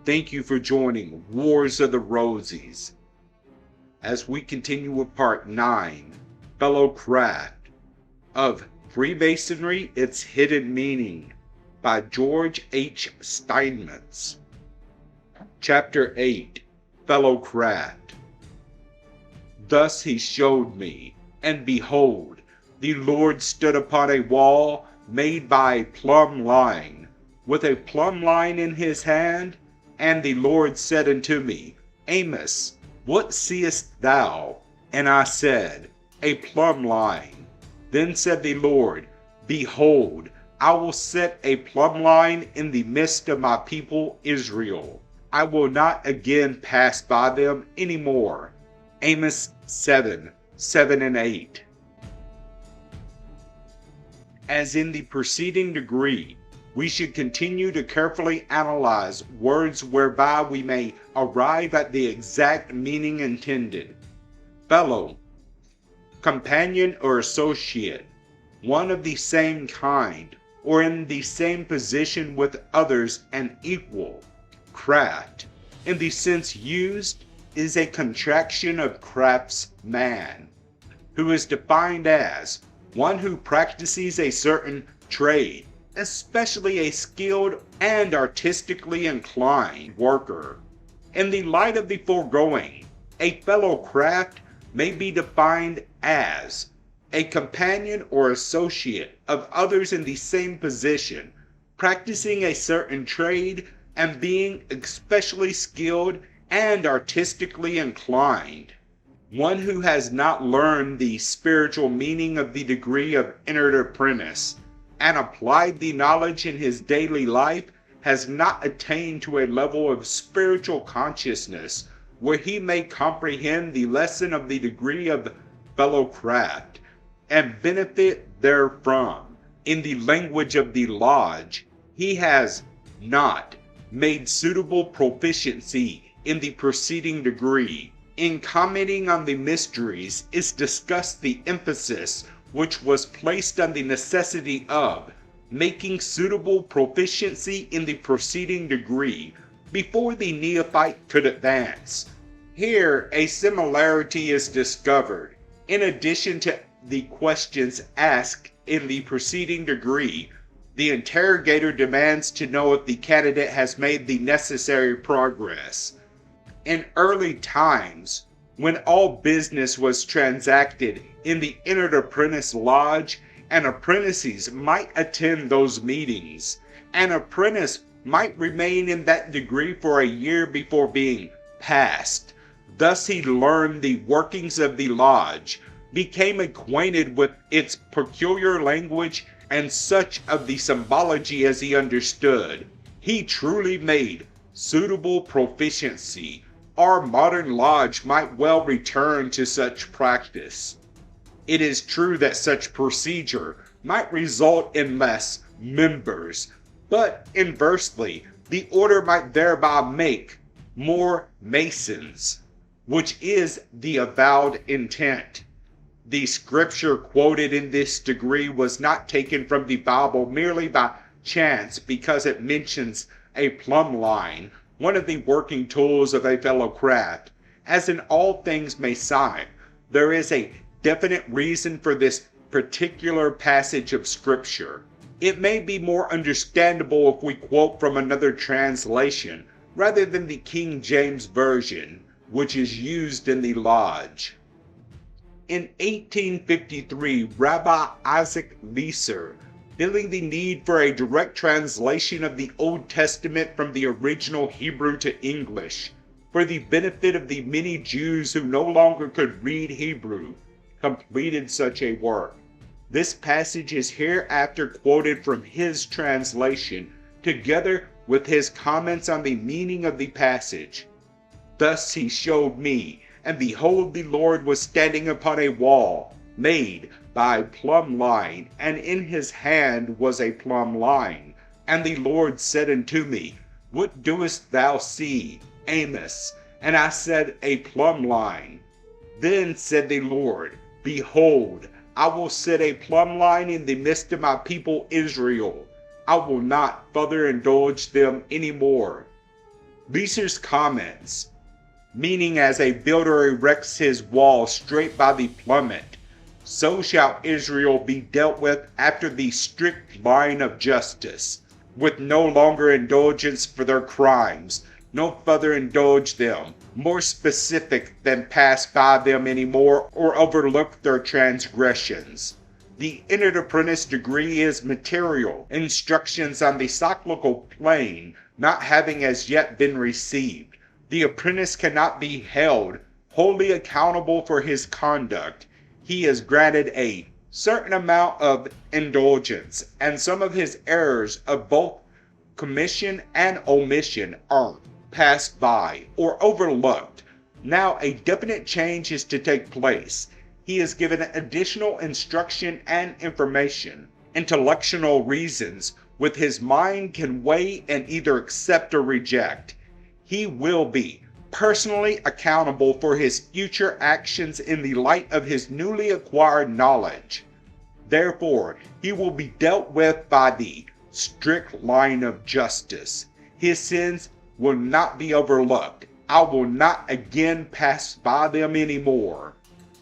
Thank you for joining Wars of the Rosies as we continue with part 9, Fellow Craft, of Freemasonry Its Hidden Meaning by George H. Steinmetz. Chapter 8, Fellow Craft. Thus he showed me, and behold, the Lord stood upon a wall made by a plumb line, with a plumb line in his hand. And the Lord said unto me, Amos, what seest thou? And I said, a plumb line. Then said the Lord, behold, I will set a plumb line in the midst of my people Israel. I will not again pass by them any more. Amos 7:7 and 8. As in the preceding degree, we should continue to carefully analyze words whereby we may arrive at the exact meaning intended. Fellow, companion or associate, one of the same kind, or in the same position with others and equal. Craft, in the sense used, is a contraction of craftsman, who is defined as one who practices a certain trade, especially a skilled and artistically inclined worker. In the light of the foregoing, a fellow craft may be defined as a companion or associate of others in the same position, practicing a certain trade and being especially skilled and artistically inclined. One who has not learned the spiritual meaning of the degree of entered apprentice and applied the knowledge in his daily life has not attained to a level of spiritual consciousness where he may comprehend the lesson of the degree of fellow craft and benefit therefrom. In the language of the lodge, he has not made suitable proficiency in the preceding degree. In commenting on the mysteries is discussed the emphasis which was placed on the necessity of making suitable proficiency in the preceding degree before the neophyte could advance. Here a similarity is discovered. In addition to the questions asked in the preceding degree, the interrogator demands to know if the candidate has made the necessary progress. In early times, when all business was transacted in the entered apprentice lodge, and apprentices might attend those meetings, an apprentice might remain in that degree for a year before being passed. Thus he learned the workings of the lodge, became acquainted with its peculiar language and such of the symbology as he understood. He truly made suitable proficiency. Our modern lodge might well return to such practice. It is true that such procedure might result in less members, but inversely, the order might thereby make more masons, which is the avowed intent. The scripture quoted in this degree was not taken from the Bible merely by chance because it mentions a plumb line, one of the working tools of a fellow craft. As in all things Masonic, there is a definite reason for this particular passage of scripture. It may be more understandable if we quote from another translation rather than the King James Version, which is used in the lodge. In 1853, Rabbi Isaac Leeser, feeling the need for a direct translation of the Old Testament from the original Hebrew to English, for the benefit of the many Jews who no longer could read Hebrew, completed such a work. This passage is hereafter quoted from his translation, together with his comments on the meaning of the passage. Thus he showed me, and behold, the Lord was standing upon a wall, made by a plumb line, and in his hand was a plumb line. And the Lord said unto me, What doest thou see, Amos? And I said, A plumb line. Then said the Lord, Behold, I will set a plumb line in the midst of my people Israel. I will not further indulge them any more. Leeser's comments, meaning as a builder erects his wall straight by the plummet, so shall Israel be dealt with after the strict line of justice, with no longer indulgence for their crimes, no further indulge them, more specific than pass by them anymore or overlook their transgressions. The entered apprentice degree is material, instructions on the cyclical plane not having as yet been received. The apprentice cannot be held wholly accountable for his conduct. He is granted a certain amount of indulgence, and some of his errors of both commission and omission are passed by or overlooked. Now a definite change is to take place. He is given additional instruction and information. Intellectual reasons with his mind can weigh and either accept or reject. He will be personally accountable for his future actions in the light of his newly acquired knowledge. Therefore, he will be dealt with by the strict line of justice. His sins will not be overlooked. I will not again pass by them anymore.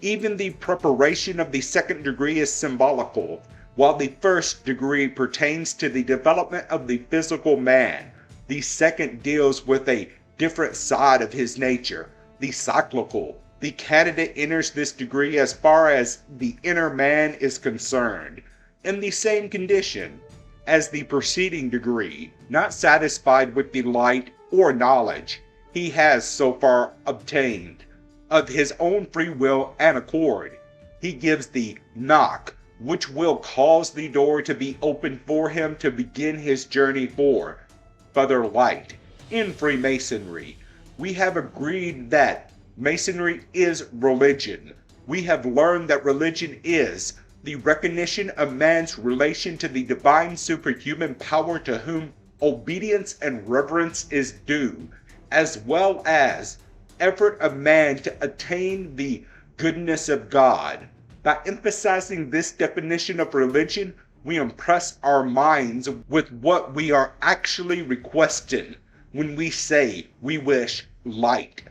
Even the preparation of the second degree is symbolical, while the first degree pertains to the development of the physical man. The second deals with a different side of his nature, the cyclical. The candidate enters this degree as far as the inner man is concerned, in the same condition as the preceding degree, not satisfied with the light or knowledge he has so far obtained. Of his own free will and accord, he gives the knock, which will cause the door to be opened for him to begin his journey for further light. In Freemasonry, we have agreed that Masonry is religion. We have learned that religion is the recognition of man's relation to the divine superhuman power to whom obedience and reverence is due, as well as effort of man to attain the goodness of God. By emphasizing this definition of religion, we impress our minds with what we are actually requesting when we say we wish light.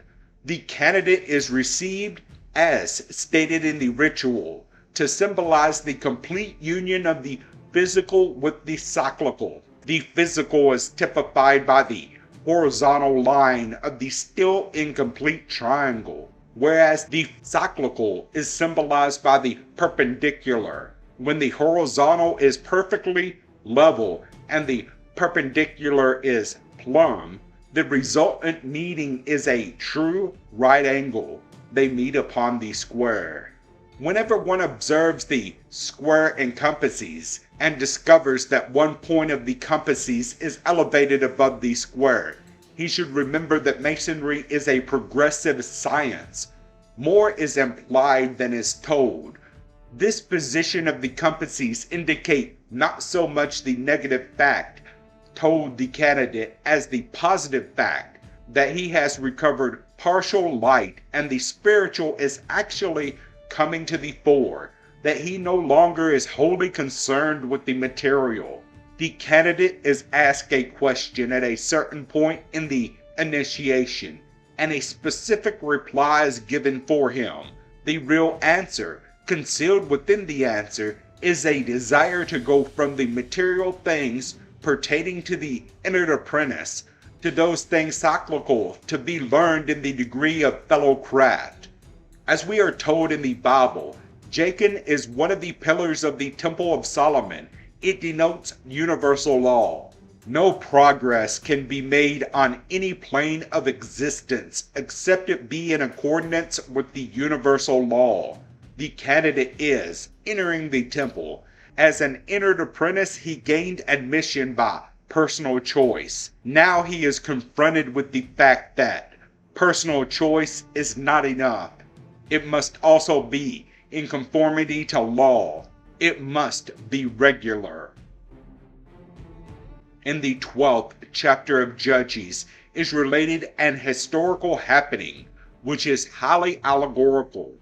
The candidate is received, as stated in the ritual, to symbolize the complete union of the physical with the cyclical. The physical is typified by the horizontal line of the still incomplete triangle, whereas the cyclical is symbolized by the perpendicular. When the horizontal is perfectly level and the perpendicular is plumb, the resultant meeting is a true right angle. They meet upon the square. Whenever one observes the square in compasses and discovers that one point of the compasses is elevated above the square, he should remember that Masonry is a progressive science. More is implied than is told. This position of the compasses indicate not so much the negative fact told the candidate as the positive fact that he has recovered partial light and the spiritual is actually coming to the fore, that he no longer is wholly concerned with the material. The candidate is asked a question at a certain point in the initiation, and a specific reply is given for him. The real answer, concealed within the answer, is a desire to go from the material things pertaining to the entered apprentice to those things cyclical to be learned in the degree of fellow craft. As we are told in the Bible, Jachin is one of the pillars of the Temple of Solomon. It denotes universal law. No progress can be made on any plane of existence except it be in accordance with the universal law. The candidate is entering the temple. As an entered apprentice, he gained admission by personal choice. Now he is confronted with the fact that personal choice is not enough. It must also be in conformity to law. It must be regular. In the 12th chapter of Judges is related an historical happening, which is highly allegorical,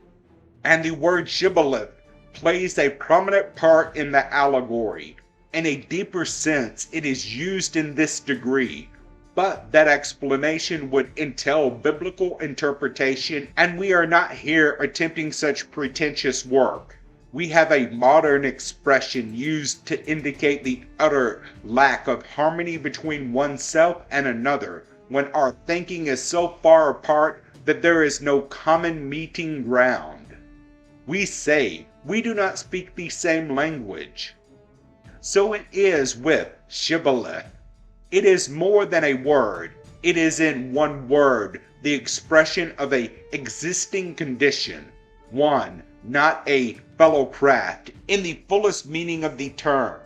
and the word shibboleth plays a prominent part in the allegory. In a deeper sense, it is used in this degree. but that explanation would entail biblical interpretation, and we are not here attempting such pretentious work. We have a modern expression used to indicate the utter lack of harmony between oneself and another, when our thinking is so far apart that there is no common meeting ground. We say we do not speak the same language. So it is with shibboleth. It is more than a word. It is in one word the expression of a existing condition, one, not a fellow craft, in the fullest meaning of the term,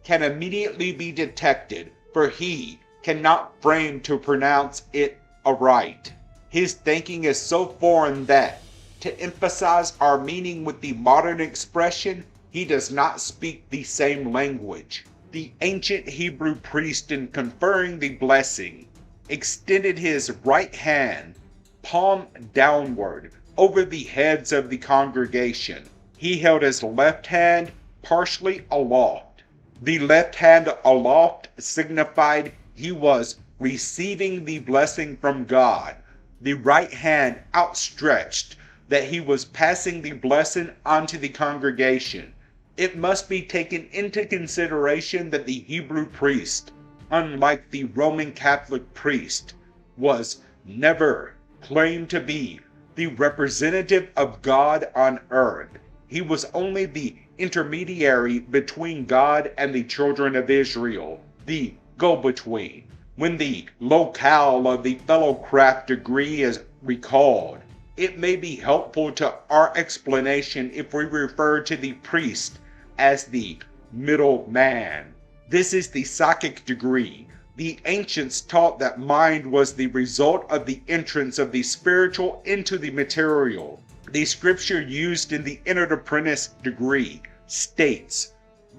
can immediately be detected, for he cannot frame to pronounce it aright. His thinking is so foreign that, to emphasize our meaning with the modern expression, he does not speak the same language. The ancient Hebrew priest, in conferring the blessing, extended his right hand, palm downward, over the heads of the congregation. He held his left hand partially aloft. The left hand aloft signified he was receiving the blessing from God. The right hand outstretched, that he was passing the blessing onto the congregation. It must be taken into consideration that the Hebrew priest, unlike the Roman Catholic priest, was never claimed to be the representative of God on earth. He was only the intermediary between God and the children of Israel, the go-between. When the locale of the fellowcraft degree is recalled, it may be helpful to our explanation if we refer to the priest as the middle man. This is the psychic degree. The ancients taught that mind was the result of the entrance of the spiritual into the material. The scripture used in the entered apprentice degree states,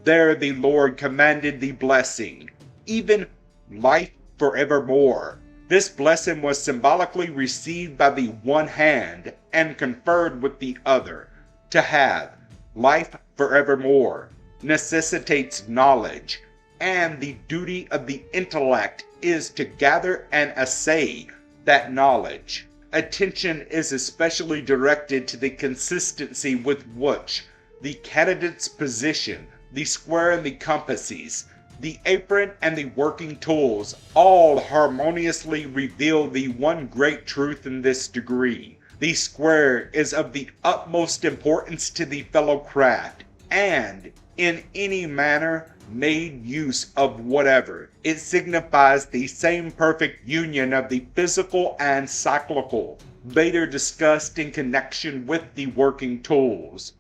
"There the Lord commanded the blessing, even life forevermore." This blessing was symbolically received by the one hand and conferred with the other. To have life forevermore necessitates knowledge, and the duty of the intellect is to gather and assay that knowledge. Attention is especially directed to the consistency with which the candidate's position, the square and the compasses, the apron and the working tools all harmoniously reveal the one great truth in this degree. The square is of the utmost importance to the fellow craft, and in any manner made use of whatever, it signifies the same perfect union of the physical and cyclical, later discussed in connection with the working tools.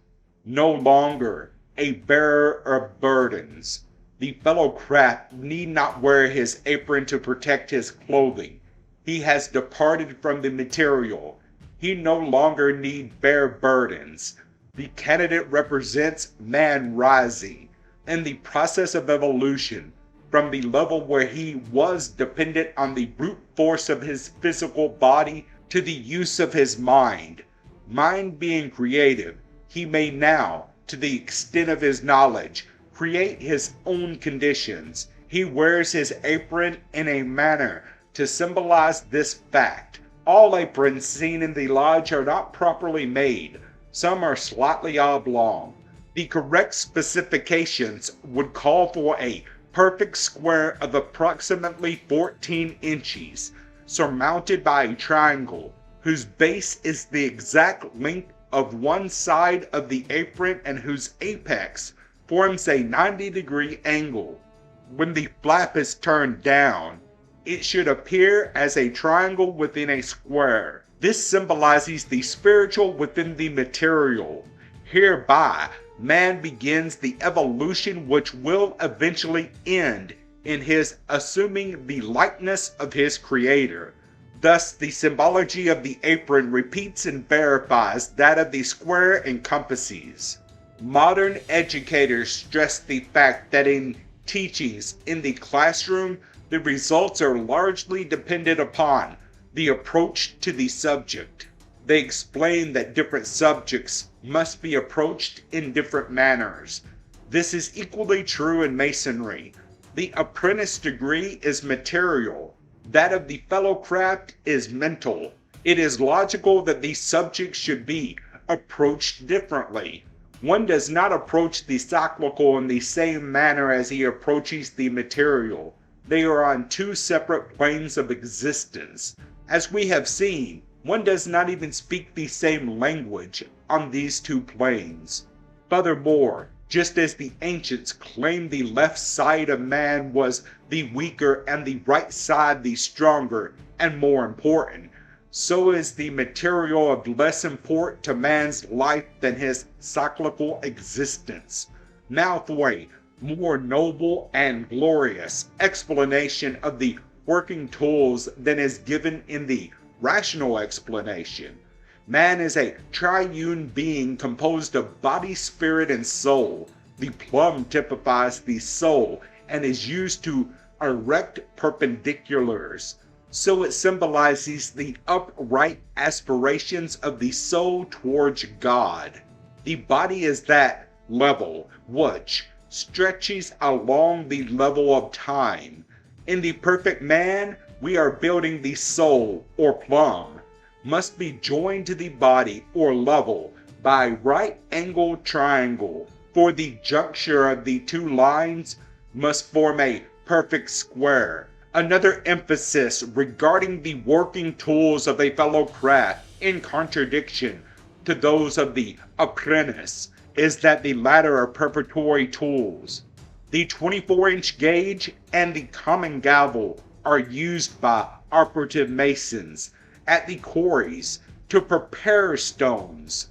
No longer a bearer of burdens, the fellow craft need not wear his apron to protect his clothing. He has departed from the material. He no longer need bear burdens. The candidate represents man rising, in the process of evolution, from the level where he was dependent on the brute force of his physical body to the use of his mind. Mind being creative, he may now, to the extent of his knowledge, create his own conditions. He wears his apron in a manner to symbolize this fact. All aprons seen in the lodge are not properly made. Some are slightly oblong. The correct specifications would call for a perfect square of approximately 14 inches, surmounted by a triangle, whose base is the exact length of one side of the apron and whose apex forms a 90-degree angle. When the flap is turned down, it should appear as a triangle within a square. This symbolizes the spiritual within the material. Hereby, man begins the evolution which will eventually end in his assuming the likeness of his creator. Thus, the symbology of the apron repeats and verifies that of the square and compasses. Modern educators stress the fact that in teachings in the classroom, the results are largely dependent upon the approach to the subject. They explain that different subjects must be approached in different manners. This is equally true in Masonry. The apprentice degree is material. That of the fellow craft is mental. It is logical that these subjects should be approached differently. One does not approach the cyclical in the same manner as he approaches the material. They are on two separate planes of existence. As we have seen, one does not even speak the same language on these two planes. Furthermore, just as the ancients claimed the left side of man was the weaker and the right side the stronger and more important, so is the material of less import to man's life than his cyclical existence. Now for a more noble and glorious explanation of the working tools than is given in the rational explanation. Man is a triune being composed of body, spirit, and soul. The plumb typifies the soul and is used to erect perpendiculars. So it symbolizes the upright aspirations of the soul towards God. The body is that level which stretches along the level of time. In the perfect man, we are building the soul, or plumb, must be joined to the body, or level, by right-angled triangle, for the juncture of the two lines must form a perfect square. Another emphasis regarding the working tools of a fellow craft, in contradiction to those of the apprentice, is that the latter are preparatory tools. The 24-inch gauge and the common gavel are used by operative masons at the quarries to prepare stones.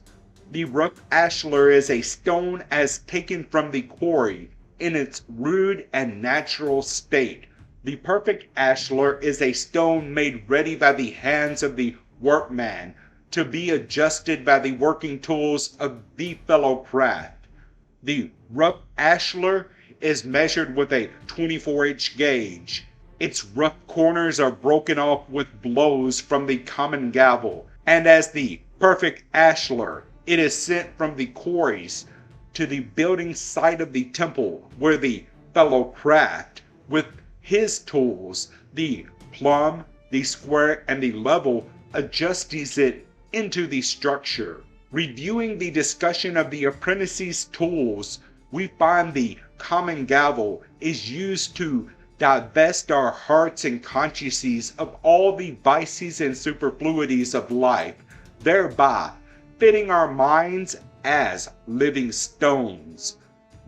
The rough ashlar is a stone as taken from the quarry in its rude and natural state. The perfect ashlar is a stone made ready by the hands of the workman to be adjusted by the working tools of the fellow craft. The rough ashlar is measured with a 24-inch gauge. Its rough corners are broken off with blows from the common gavel, and as the perfect ashlar, it is sent from the quarries to the building site of the temple, where the fellow craft, with his tools, the plumb, the square, and the level, adjusts it into the structure. Reviewing the discussion of the apprentice's tools, we find the common gavel is used to divest our hearts and consciences of all the vices and superfluities of life, thereby fitting our minds as living stones.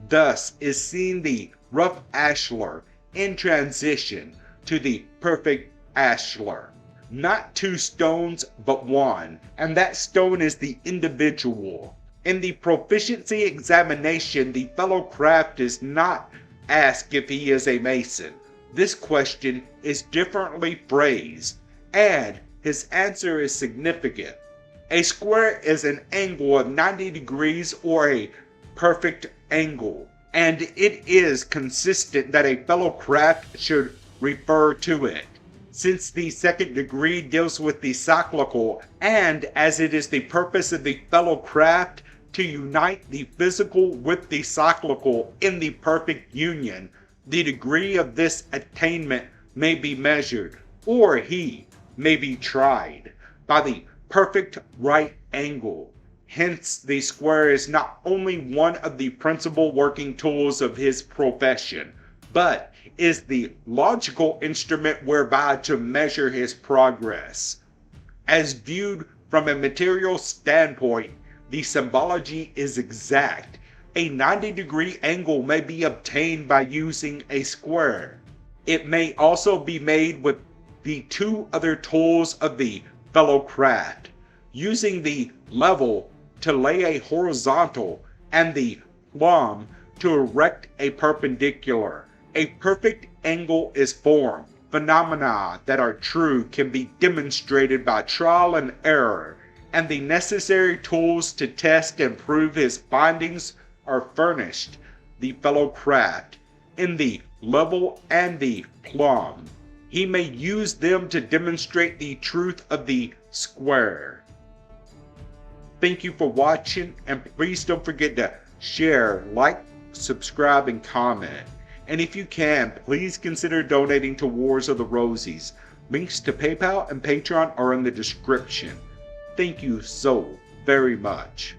Thus is seen the rough ashlar in transition to the perfect ashlar. Not two stones, but one, and that stone is the individual. In the proficiency examination, the fellow craft is not asked if he is a mason. This question is differently phrased, and his answer is significant. A square is an angle of 90 degrees or a perfect angle, and it is consistent that a fellow craft should refer to it. Since the second degree deals with the cyclical, and as it is the purpose of the fellow craft to unite the physical with the cyclical in the perfect union, the degree of this attainment may be measured, or he may be tried, by the perfect right angle. Hence, the square is not only one of the principal working tools of his profession, but is the logical instrument whereby to measure his progress. As viewed from a material standpoint, the symbology is exact. A 90-degree angle may be obtained by using a square. It may also be made with the two other tools of the fellow craft, using the level to lay a horizontal and the plumb to erect a perpendicular. A perfect angle is formed. Phenomena that are true can be demonstrated by trial and error, and the necessary tools to test and prove his findings are furnished the fellow craft in the level and the plumb. He may use them to demonstrate the truth of the square. Thank you for watching, and please don't forget to share, like, subscribe, and comment. And if you can, please consider donating to Wars of the Rosies. Links to PayPal and Patreon are in the description. Thank you so very much.